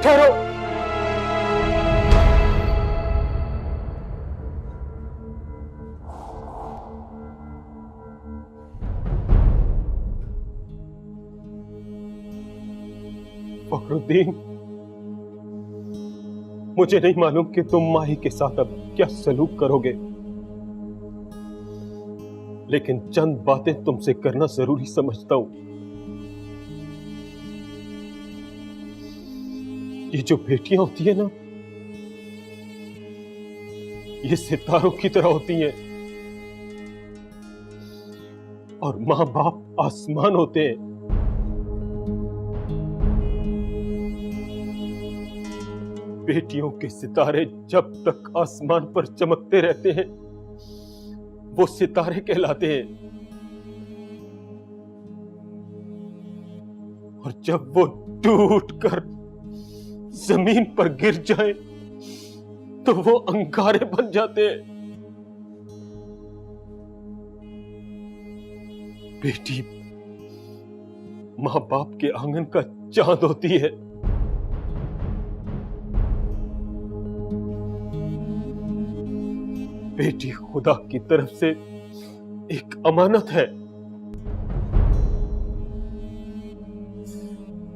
ठहरो। फखरुद्दीन, मुझे नहीं मालूम कि तुम माही के साथ अब क्या सलूक करोगे, लेकिन चंद बातें तुमसे करना जरूरी समझता हूं। ये जो बेटियां होती है ना, ये सितारों की तरह होती हैं और मां बाप आसमान होते हैं। बेटियों के सितारे जब तक आसमान पर चमकते रहते हैं, वो सितारे कहलाते हैं, और जब वो टूटकर जमीन पर गिर जाए तो वो अंगारे बन जाते हैं। बेटी मां बाप के आंगन का चांद होती है। बेटी खुदा की तरफ से एक अमानत है,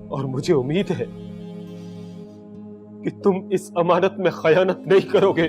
और मुझे उम्मीद है कि तुम इस अमानत में खयानत नहीं करोगे।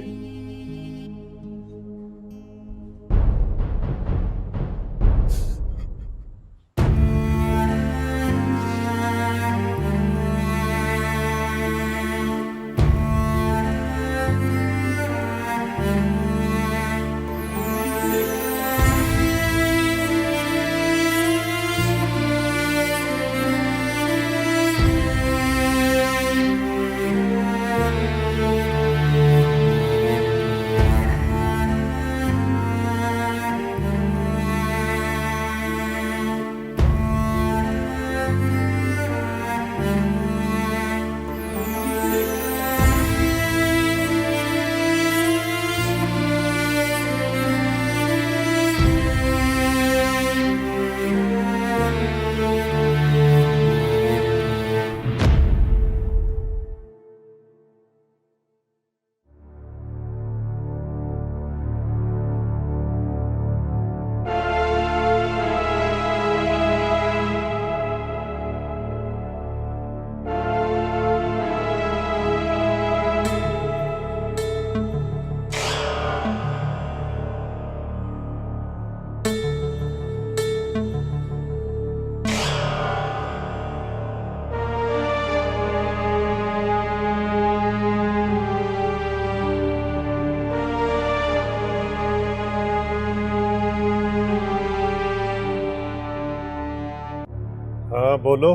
हाँ बोलो।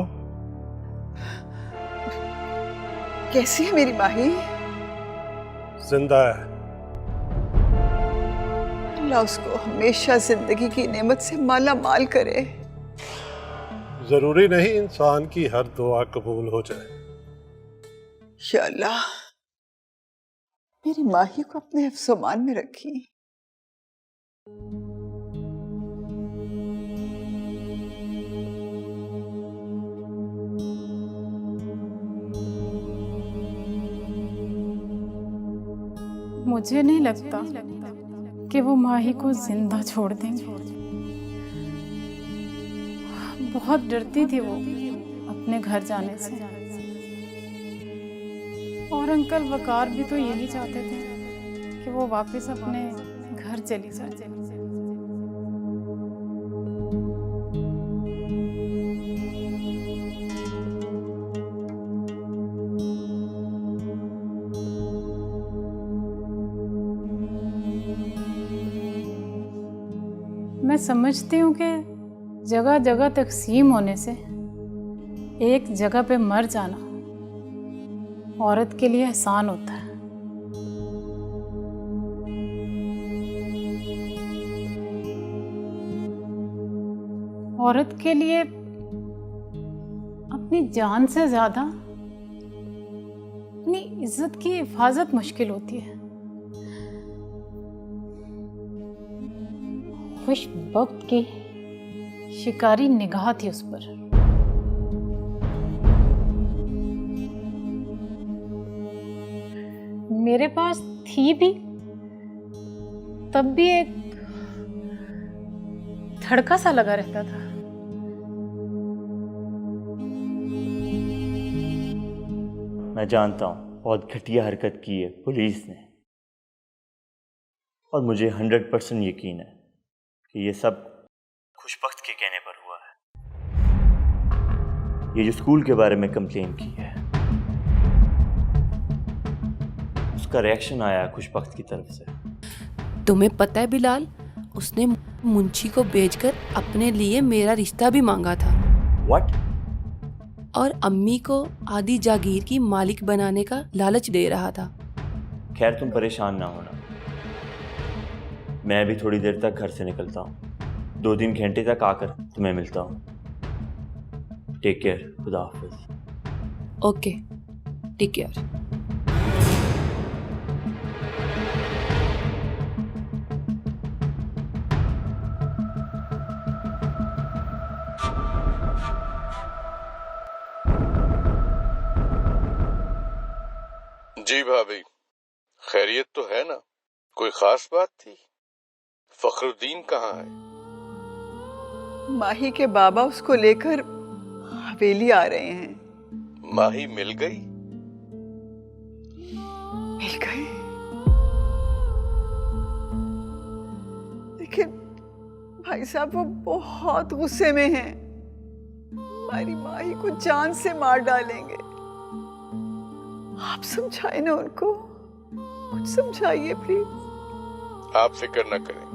कैसी है मेरी माही? जिंदा है। अल्लाह उसको हमेशा जिंदगी की नेमत से माला माल करे। जरूरी नहीं इंसान की हर दुआ कबूल हो जाए। या अल्लाह मेरी माही को अपने हिफ्ज़-ओ-मान में रखी। मुझे नहीं लगता कि वो माही को जिंदा छोड़ देंगे। बहुत डरती थी वो अपने घर जाने से, और अंकल वकार भी तो यही चाहते थे कि वो वापस अपने घर चली जाए। मैं समझती हूँ कि जगह जगह तकसीम होने से एक जगह पे मर जाना औरत के लिए एहसान होता है। औरत के लिए अपनी जान से ज्यादा अपनी इज्जत की हिफाजत मुश्किल होती है। खुशबख्त की शिकारी निगाह थी उस पर। मेरे पास थी भी, तब भी एक धड़का सा लगा रहता था। मैं जानता हूं बहुत घटिया हरकत की है पुलिस ने, और मुझे 100% यकीन है कि ये सब खुशबख्त के कहने पर हुआ है। ये जो स्कूल के बारे में कंप्लेन की है, उसका रिएक्शन आया खुशबख्त की तरफ से। तुम्हें पता है बिलाल, उसने मुंशी को बेचकर अपने लिए मेरा रिश्ता भी मांगा था। What? और अम्मी को आधी जागीर की मालिक बनाने का लालच दे रहा था। खैर तुम परेशान ना होना, मैं भी थोड़ी देर तक घर से निकलता हूँ, 2-3 घंटे तक आकर तुम्हें मिलता हूँ। टेक केयर, खुदा हाफिज। Okay, take care. जी भाभी, खैरियत तो है ना? कोई खास बात थी? फखरुद्दीन कहाँ है? माही के बाबा उसको लेकर हवेली आ रहे हैं। माही मिल गई? मिल गए, लेकिन भाई साहब वो बहुत गुस्से में हैं। हमारी माही को जान से मार डालेंगे। आप समझाए ना उनको, कुछ समझाइए प्लीज। आप फिक्र न करें,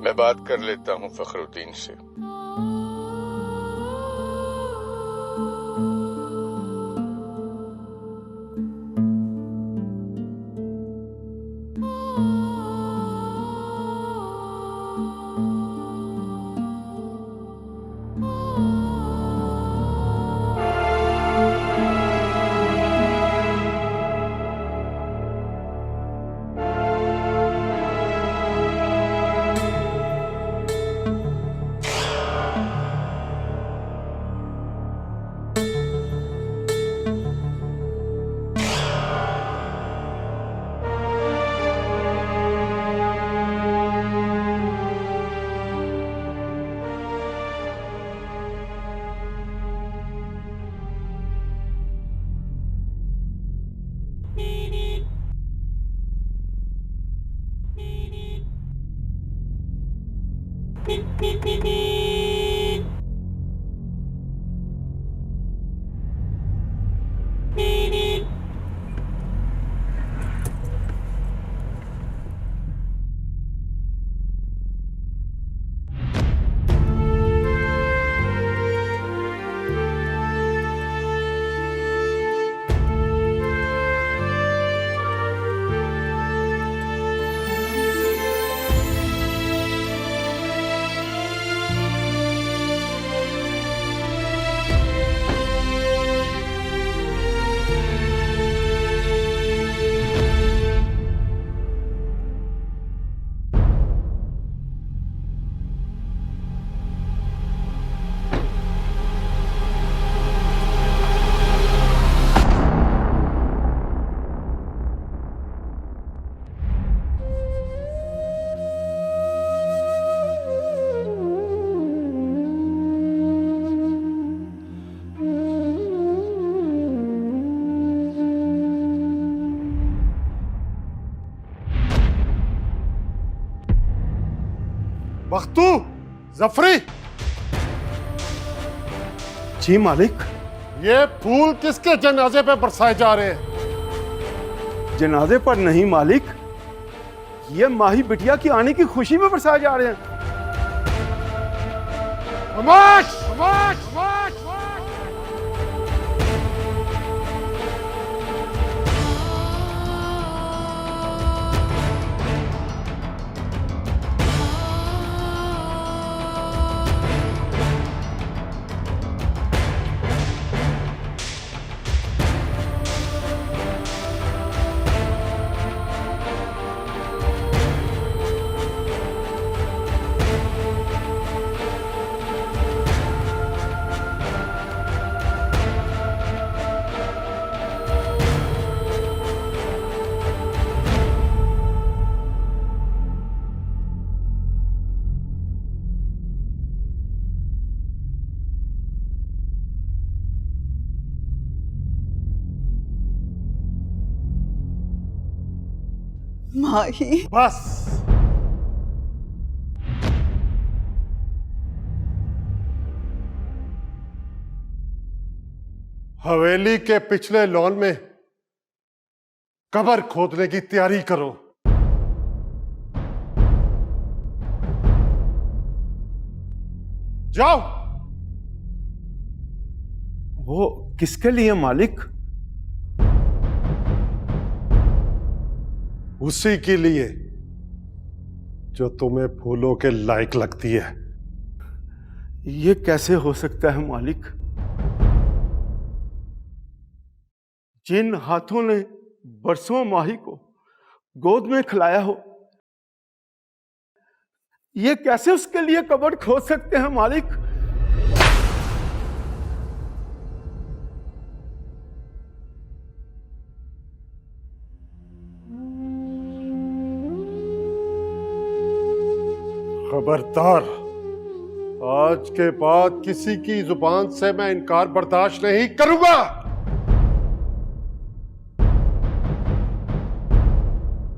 मैं बात कर लेता हूँ फखरुद्दीन से। बख्तू, जफरी। जी मालिक। ये फूल किसके जनाजे पे बरसाए जा रहे हैं? जनाजे पर नहीं मालिक, ये माही बिटिया की आने की खुशी में बरसाए जा रहे हैं। खामोश, खामोश, खामोश। माही। बस। हवेली के पिछले लॉन में कब्र खोदने की तैयारी करो। जाओ। वो किसके लिए मालिक? उसी के लिए जो तुम्हें फूलों के लायक लगती है। ये कैसे हो सकता है मालिक? जिन हाथों ने बरसों माही को गोद में खिलाया हो, ये कैसे उसके लिए कब्र खोद सकते हैं मालिक? खबरदार, आज के बाद किसी की जुबान से मैं इनकार बर्दाश्त नहीं करूंगा।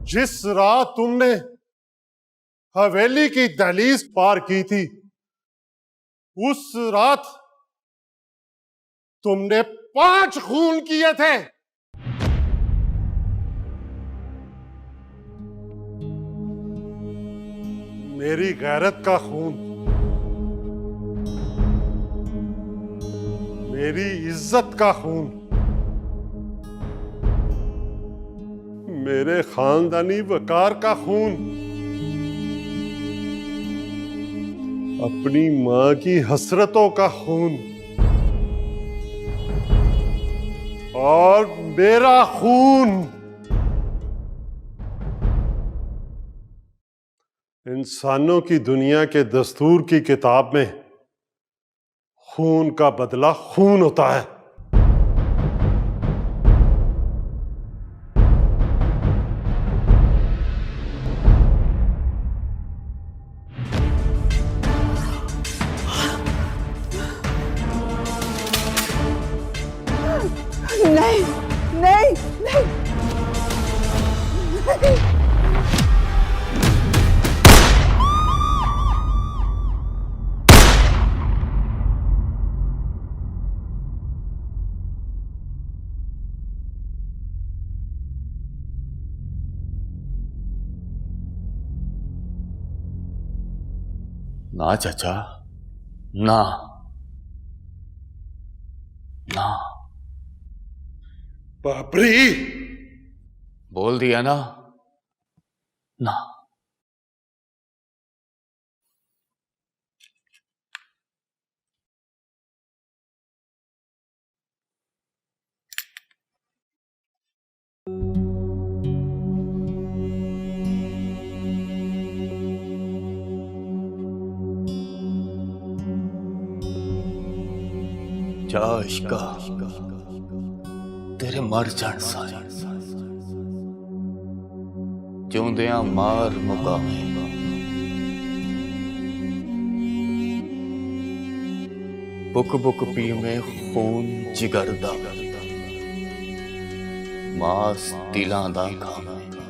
जिस रात तुमने हवेली की दहलीज पार की थी, उस रात तुमने 5 खून किए थे। मेरी गैरत का खून, मेरी इज्जत का खून, मेरे खानदानी वकार का खून, अपनी मां की हसरतों का खून और मेरा खून इंसानों की दुनिया के दस्तूर की किताब में खून का बदला खून होता है। नहीं नहीं नहीं, नहीं। ना चाचा, ना ना। बाबरी, बोल दिया ना, ना। जा इश्का, तेरे मर जान सारे जिउंदियां मार मुकावेगा। बुक बुक पीवे खून जिगर दा, मास दिलां दा खावेगा।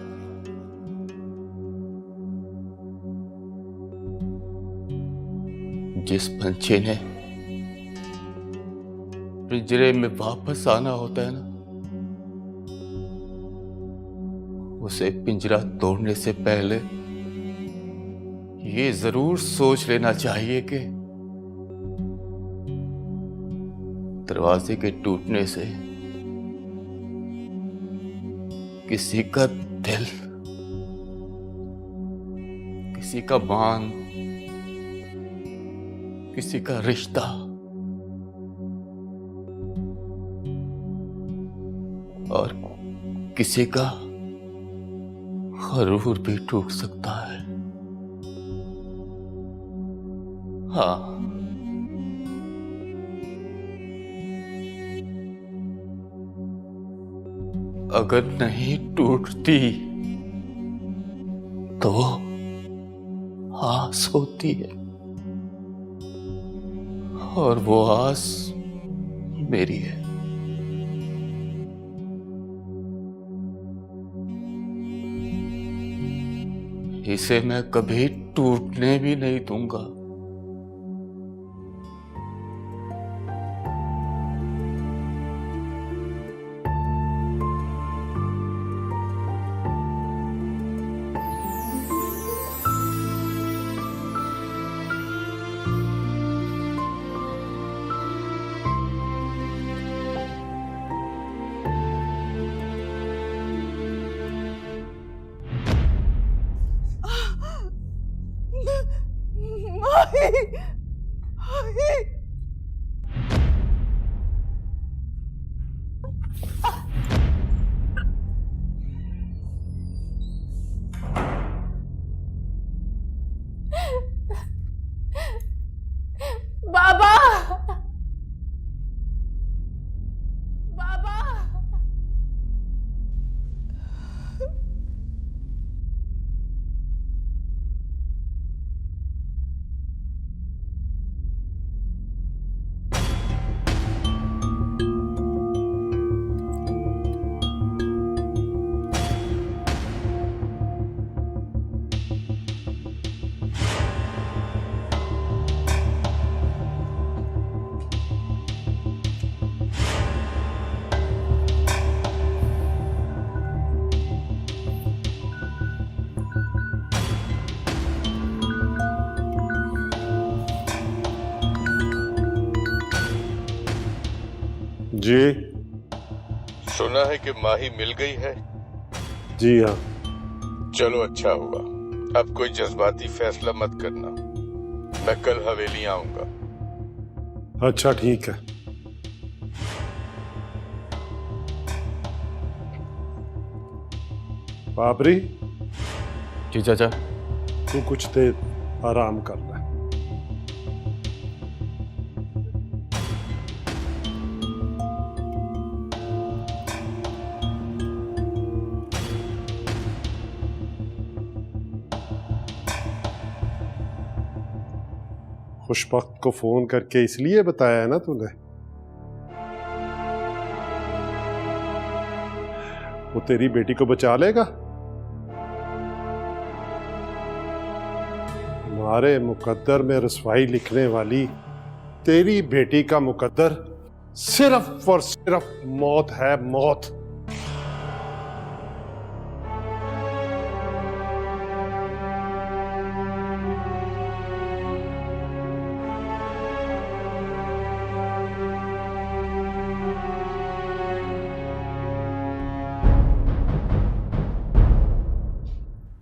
जिस पंछी ने पिंजरे में वापस आना होता है ना, उसे पिंजरा तोड़ने से पहले ये जरूर सोच लेना चाहिए कि दरवाजे के टूटने से किसी का दिल, किसी का मान, किसी का रिश्ता और किसी का गरूर भी टूट सकता है। हाँ, अगर नहीं टूटती तो आस होती है, और वो आस मेरी है। इसे मैं कभी टूटने भी नहीं दूंगा। माही, माही। बाबा, बाबा। जी सुना है कि माही मिल गई है। जी हाँ। चलो अच्छा हुआ। अब कोई जज्बाती फैसला मत करना। मैं कल हवेली आऊंगा। अच्छा ठीक है। बाबरी, जी चाचा। तू कुछ देर आराम कर ले। खुशबख्त को फोन करके इसलिए बताया है ना तूने? वो तेरी बेटी को बचा लेगा? हमारे मुकद्दर में रसवाई लिखने वाली तेरी बेटी का मुकद्दर सिर्फ और सिर्फ मौत है, मौत।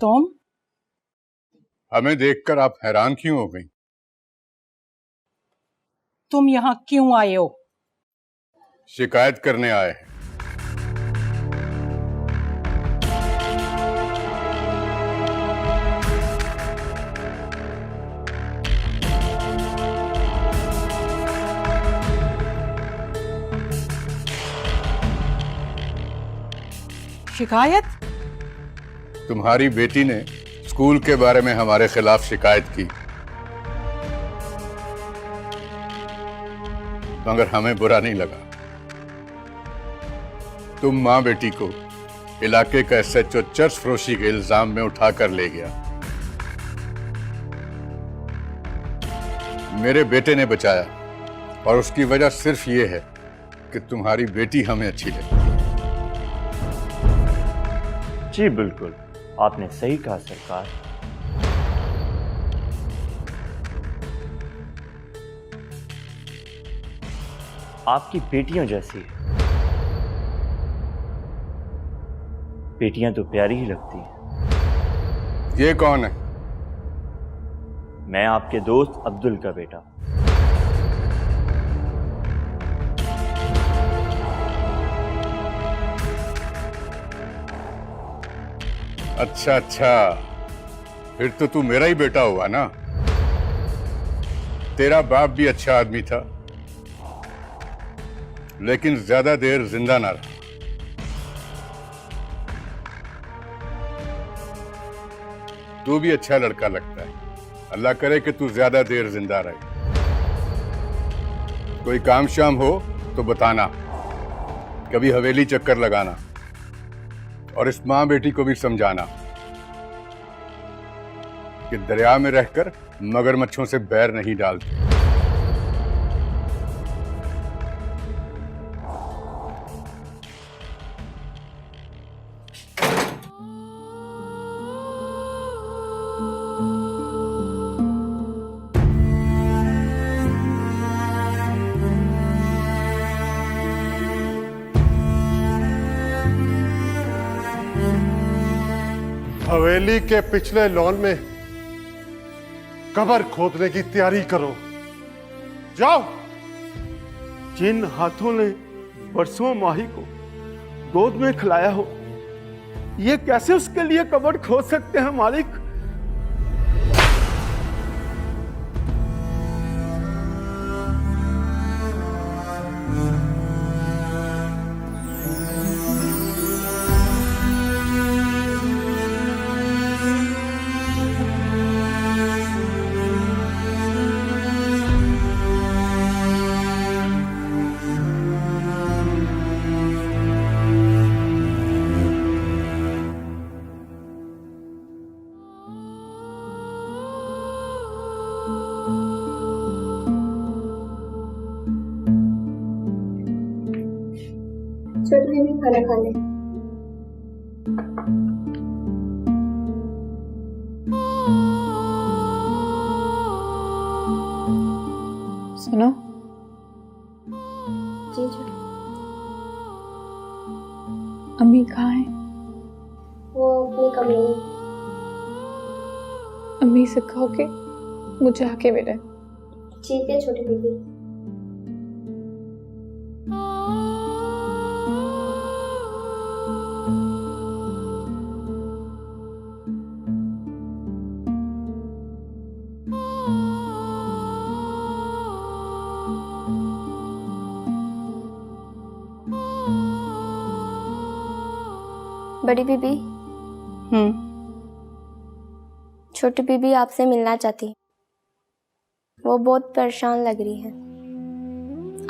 तुम हमें देखकर आप हैरान क्यों हो गई? तुम यहाँ क्यों आए हो? शिकायत करने आए हैं। शिकायत? तुम्हारी बेटी ने स्कूल के बारे में हमारे खिलाफ शिकायत की, मगर हमें बुरा नहीं लगा। तुम मां बेटी को इलाके का SHO चर्च फरोशी के इल्जाम में उठाकर ले गया। मेरे बेटे ने बचाया और उसकी वजह सिर्फ ये है कि तुम्हारी बेटी हमें अच्छी लगी। जी बिल्कुल, आपने सही कहा सरकार। आपकी बेटियों जैसी बेटियां तो प्यारी ही लगती हैं। ये कौन है? मैं आपके दोस्त अब्दुल का बेटा। अच्छा अच्छा, फिर तो तू मेरा ही बेटा हुआ ना। तेरा बाप भी अच्छा आदमी था, लेकिन ज्यादा देर जिंदा ना रहा। तू भी अच्छा लड़का लगता है। अल्लाह करे कि तू ज्यादा देर जिंदा रहे। कोई काम शाम हो तो बताना, कभी हवेली चक्कर लगाना और इस मां बेटी को भी समझाना। कि दरिया में रहकर मगरमच्छों से बैर नहीं डालते। हवेली के पिछले लॉन में कब्र खोदने की तैयारी करो। जाओ। जिन हाथों ने बरसों माही को गोद में खिलाया हो, ये कैसे उसके लिए कब्र खोद सकते हैं मालिक? चल मैं भी खाना खा ले। सुनो। जी जी। अम्मी कहाँ है? वो अपने कमरे में। अम्मी से कहो कि मुझे आके मिले। ठीक है छोटी बीबी। बड़ी बीबी। छोटी बीबी आपसे मिलना चाहती। वो बहुत परेशान लग रही है,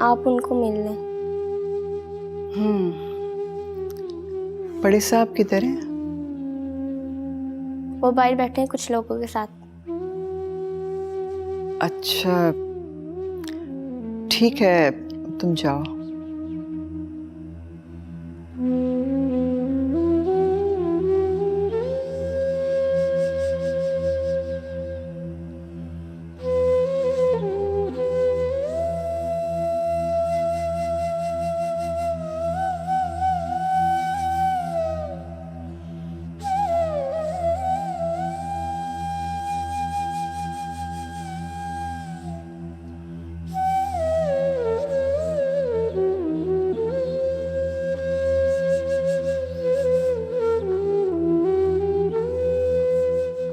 आप उनको मिल लें। बड़े साहब किधर हैं? वो बाहर बैठे हैं कुछ लोगों के साथ। अच्छा ठीक है, तुम जाओ।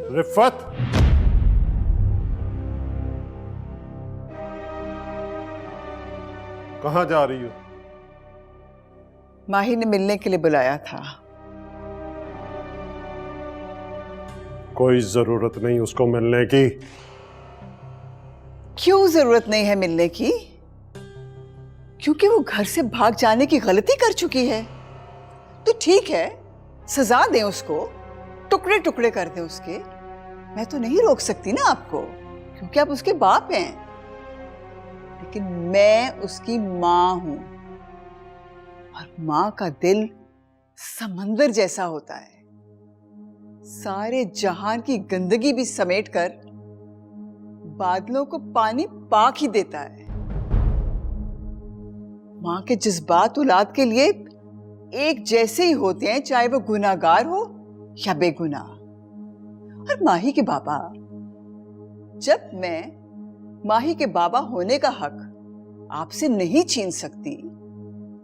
रिफत, कहां जा रही हो? माही ने मिलने के लिए बुलाया था। कोई जरूरत नहीं उसको मिलने की। क्यों जरूरत नहीं है मिलने की? क्योंकि वो घर से भाग जाने की गलती कर चुकी है। तो ठीक है, सजा दें उसको, टुकड़े टुकड़े कर दें उसके। मैं तो नहीं रोक सकती ना आपको, क्योंकि आप उसके बाप हैं। लेकिन मैं उसकी माँ हूं, और माँ का दिल समंदर जैसा होता है। सारे जहान की गंदगी भी समेटकर बादलों को पानी पाक ही देता है। माँ के जज्बात औलाद के लिए एक जैसे ही होते हैं, चाहे वो गुनाहगार हो या बेगुनाह। और माही के बाबा, जब मैं माही के बाबा होने का हक आपसे नहीं छीन सकती,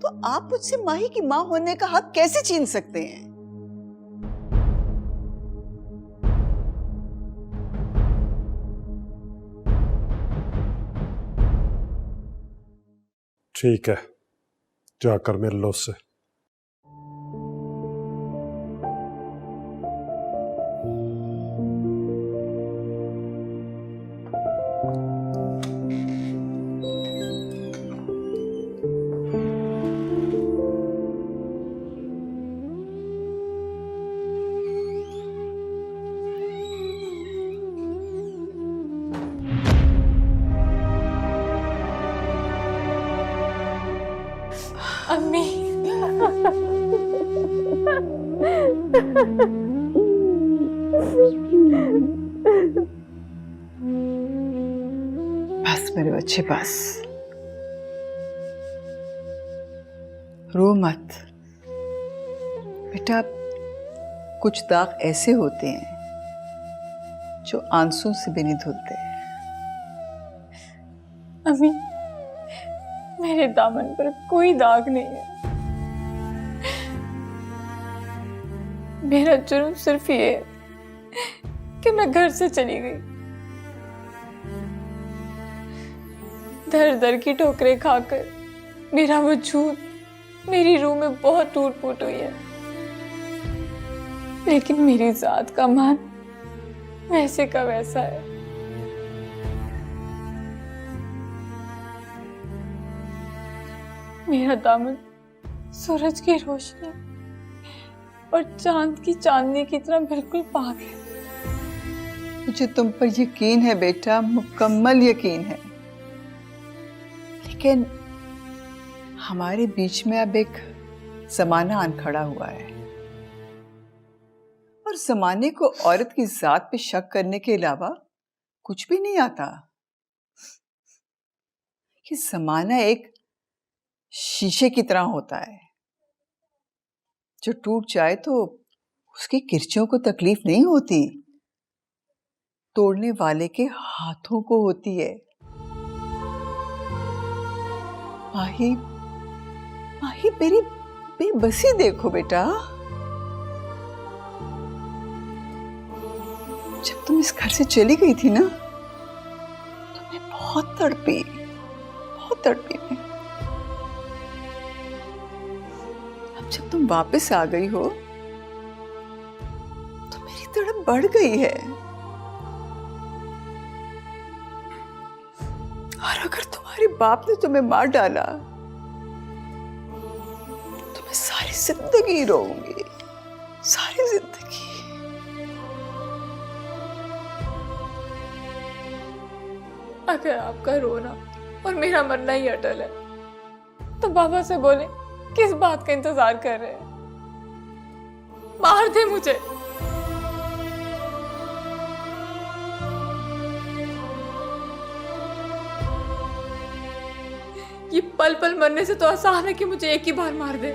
तो आप मुझसे माही की मां होने का हक कैसे छीन सकते हैं? ठीक है, जाकर मिल लो उससे। अम्मी। बस मेरे बच्चे बस, रो मत बेटा। कुछ दाग ऐसे होते हैं जो आंसू से भी नहीं धुलते। अम्मी, मेरे दामन पर कोई दाग नहीं है। मेरा जुर्म सिर्फ ये है कि मैं घर से चली गई। दर दर की ठोकरें खाकर मेरा वजूद, मेरी रूह में बहुत टूट फूट हुई है, लेकिन मेरी जात का मान वैसे का वैसा है। मेरा दामन सूरज की रोशनी और चांद की चांदनी की तरह बिल्कुल पाक है। मुझे तुम पर यकीन है बेटा, मुकम्मल यकीन है। लेकिन हमारे बीच में अब एक जमाना आन खड़ा हुआ है, और जमाने को औरत की जात पे शक करने के अलावा कुछ भी नहीं आता। ये जमाना एक शीशे की तरह होता है, जो टूट जाए तो उसकी किरचियों को तकलीफ नहीं होती, तोड़ने वाले के हाथों को होती है। माही, माही मेरी बेबसी देखो बेटा। जब तुम इस घर से चली गई थी ना, तो मैं बहुत तड़पी मैं। अब जब तुम वापस आ गई हो तो मेरी तड़प बढ़ गई है। और अगर तुम्हारे बाप ने तुम्हें मार डाला तो मैं सारी जिंदगी रोऊंगी, सारी जिंदगी। अगर आपका रोना और मेरा मरना ही अटल है तो बाबा से बोले किस बात का इंतजार कर रहे हैं? मार दे मुझे। ये पल पल मरने से तो आसान है कि मुझे एक ही बार मार दे।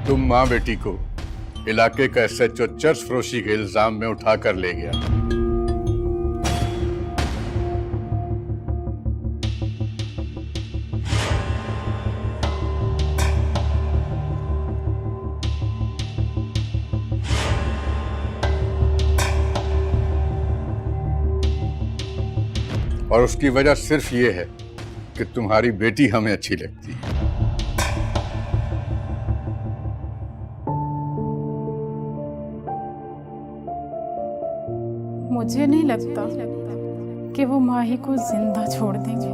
तुम माँ बेटी को इलाके का SHO चर्च फरोशी के इल्जाम में उठा कर ले गया। और उसकी वजह सिर्फ ये है कि तुम्हारी बेटी हमें अच्छी लगती है। मुझे नहीं लगता कि वो माही को जिंदा छोड़ देंगे।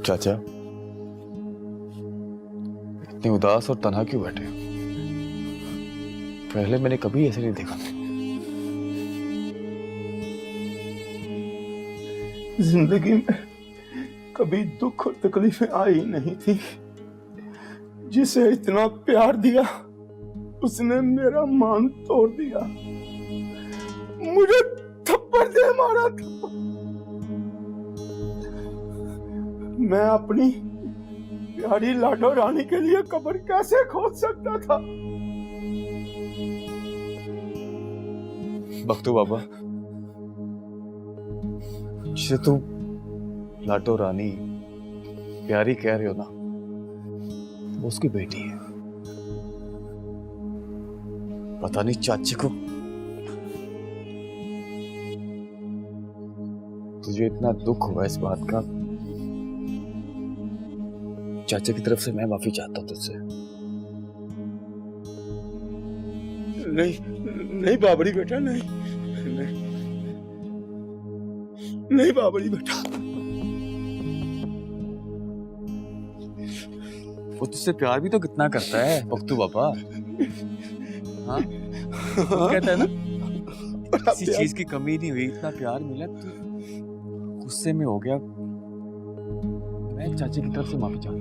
चाचा, इतने उदास और तन्हा क्यों बैठे हो? पहले मैंने कभी ऐसे नहीं देखा। जिंदगी में कभी दुख और तकलीफें आई नहीं थी। जिसे इतना प्यार दिया उसने मेरा मान तोड़ दिया, मुझे थप्पड़ दे मारा था। मैं अपनी प्यारी लाडो रानी के लिए कब्र कैसे खोद सकता था? बख्तू बाबा, जिसे तुम लाडो रानी प्यारी कह रहे हो ना, वो उसकी बेटी है। पता नहीं चाची को तुझे इतना दुख हुआ इस बात का। चाचा की तरफ से मैं माफी चाहता हूं तुझसे। नहीं बाबरी बेटा, नहीं बाबरी बेटा। वो तुझसे प्यार भी तो कितना करता है बख्तू बाबा। हाँ, कहता है ना, किसी चीज की कमी नहीं हुई, इतना प्यार मिला, तो गुस्से में हो गया। मैं चाची की तरफ से माफी चाहता हूँ।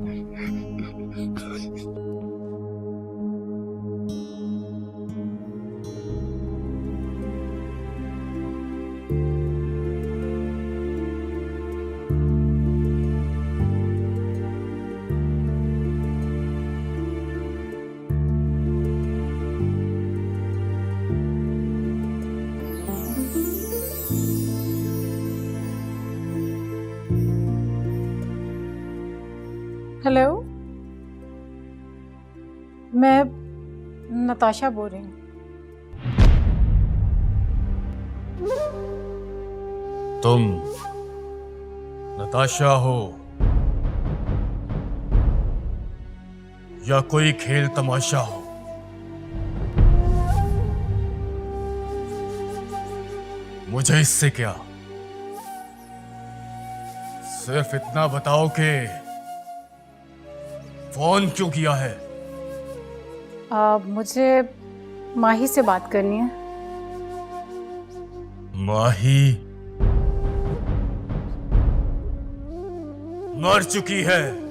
हेलो, मैं नताशा बोल रही हूँ। तुम नताशा हो या कोई खेल तमाशा हो, मुझे इससे क्या। सिर्फ इतना बताओ कि फोन क्यों किया है? मुझे माही से बात करनी है। माही मर चुकी है।